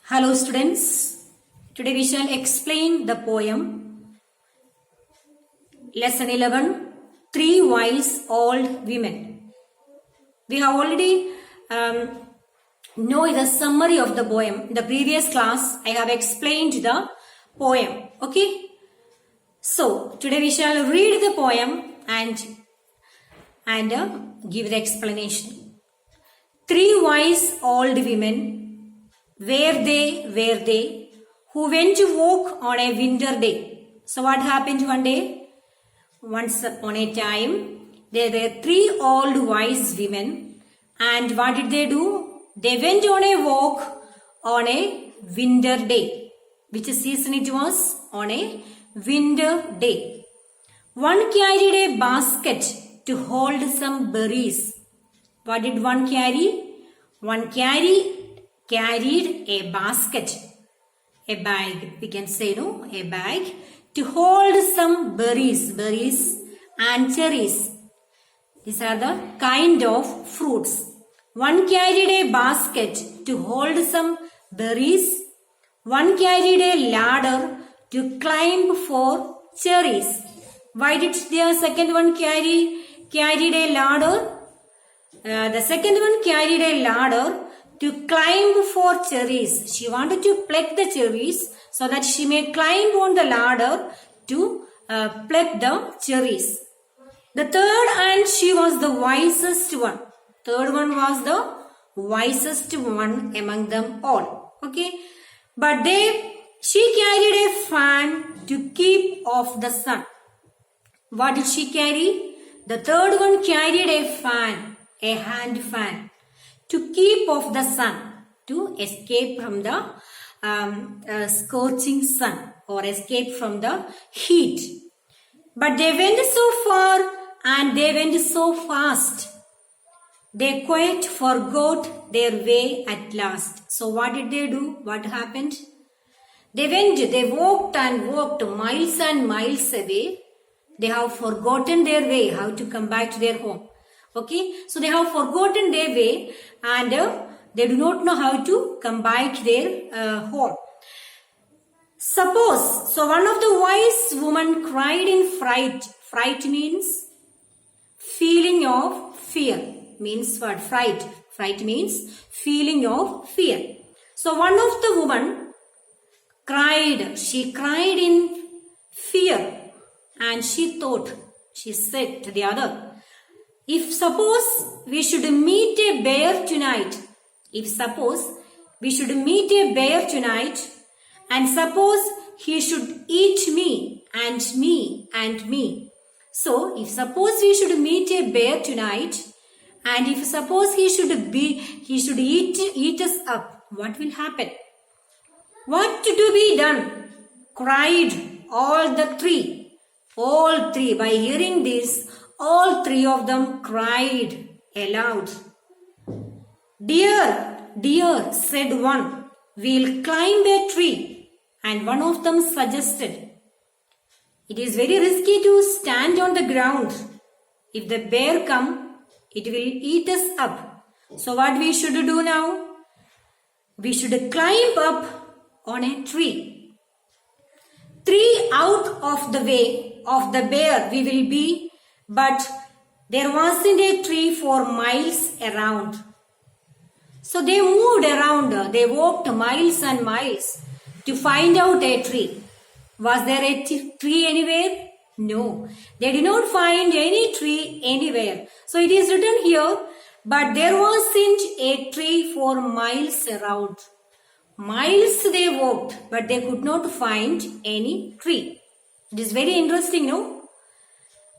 Hello students, today we shall explain the poem Lesson 11 Three Wise Old Women. We have already know the summary of the poem. In the previous class I have explained the poem. Okay. So today we shall read the poem and give the explanation. Three wise old women were they who went to walk on a winter day. So what happened one day? Once upon a time, there were three old wise women, and what did they do? They went on a walk on a winter day. Which season it was? On a winter day. One carried a basket to hold some berries. What did one carry? One carried a basket, a bag, we can say, no, a bag to hold some berries and cherries. These are the kind of fruits. One carried a basket to hold some berries. One carried a ladder to climb for cherries. Why did the second one carried a ladder? The second one carried a ladder to climb for cherries. She wanted to pluck the cherries so that she may climb on the ladder to pluck the cherries. The third, and she was the wisest one. Third one was the wisest one among them all. Okay. But she carried a fan to keep off the sun. What did she carry? The third one carried a fan, a hand fan, to keep off the sun, to escape from the scorching sun or escape from the heat. But they went so far and they went so fast. They quite forgot their way at last. So what did they do? What happened? They walked and walked miles and miles away. They have forgotten their way, how to come back to their home. Okay, so they have forgotten their way and they do not know how to come back to their home. Suppose, so one of the wise women cried in fright. Fright means feeling of fear. Means what? Fright. Fright means feeling of fear. So one of the women cried. She cried in fear and she said to the other, if suppose we should meet a bear tonight, and suppose he should eat me and me and me. So, if suppose we should meet a bear tonight, and if suppose he should eat us up, what will happen? What to be done? Cried all three. By hearing this, all three of them cried aloud. Dear, said one, we'll climb a tree. And one of them suggested, it is very risky to stand on the ground. If the bear come, it will eat us up. So what we should do now? We should climb up on a tree. 3 out of the way of the bear we will be, but there wasn't a tree for miles around. So they moved around. They walked miles and miles to find out a tree. Was there a tree anywhere? No. They did not find any tree anywhere. So it is written here, but there wasn't a tree for miles around. Miles they walked, but they could not find any tree. It is very interesting, no?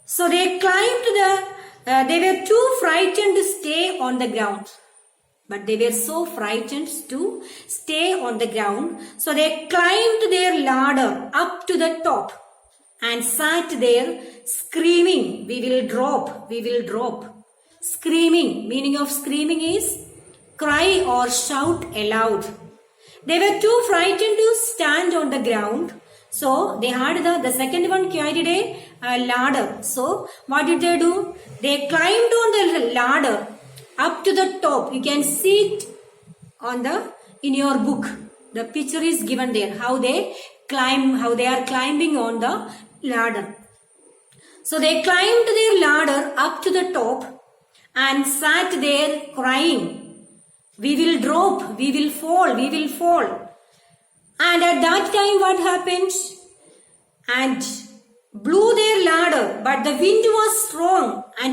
So they climbed they were too frightened to stay on the ground. But they were so frightened to stay on the ground. So they climbed their ladder up to the top and sat there screaming, we will drop. Screaming, meaning of screaming is cry or shout aloud. They were too frightened to stand on the ground. So they had the second one carried a ladder. So what did they do? They climbed on the ladder up to the top. You can see it in your book. the picture is given there. How they are climbing on the ladder. So they climbed their ladder up to the top and sat there crying, "We will drop, we will fall, we will fall." And at that time what happened? And blew their ladder, but the wind was strong and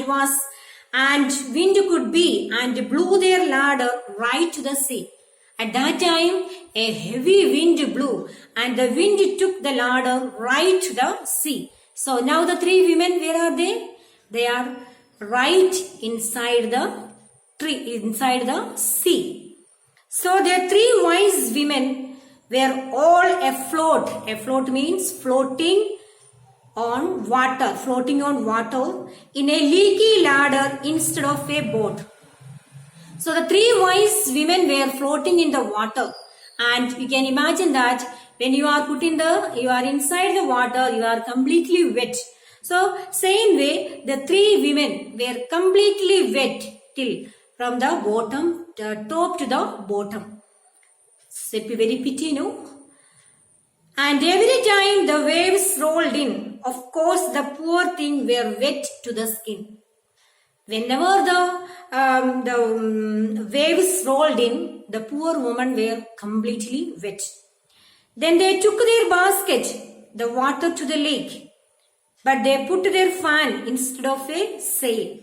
wind could be, and blew their ladder right to the sea. At that time, a heavy wind blew, and the wind took the ladder right to the sea. So now the three women, where are they? They are right inside the sea. So the three wise women were all afloat. Afloat means floating on water in a leaky ladder instead of a boat. So the three wise women were floating in the water, and you can imagine that when you are inside the water, you are completely wet. So same way, the three women were completely wet till from the bottom, the top to the bottom. It's a very pity, no? And every time the waves rolled in, of course the poor thing were wet to the skin. Whenever the waves rolled in, the poor woman were completely wet. Then they took their basket, the water to the lake, but they put their fan instead of a sail.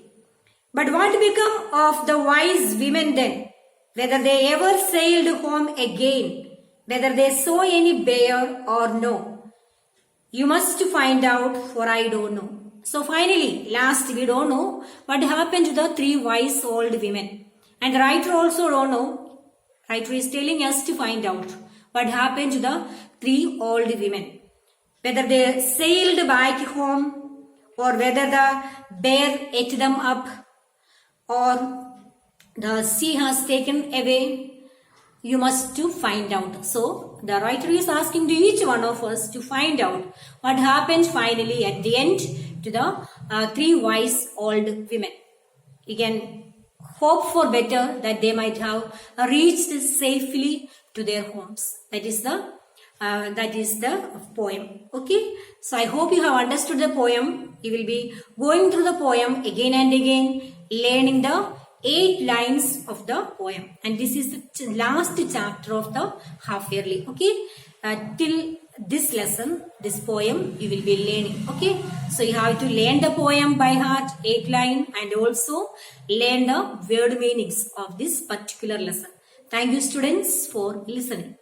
But what became of the wise women then? Whether they ever sailed home again, whether they saw any bear or no, you must find out, for I don't know. So finally, last we don't know what happened to the three wise old women. And the writer also don't know. Writer is telling us to find out what happened to the three old women. Whether they sailed back home, or whether the bear ate them up, or the sea has taken away. You must to find out. So the writer is asking to each one of us to find out what happened finally at the end to the three wise old women. You can hope for better, that they might have reached safely to their homes. That is the poem. Okay. So I hope you have understood the poem. You will be going through the poem again and again, learning the 8 lines of the poem, and this is the last chapter of the half yearly. Okay, till this lesson, this poem you will be learning. Okay, so you have to learn the poem by heart, 8 lines, and also learn the word meanings of this particular lesson. Thank you, students, for listening.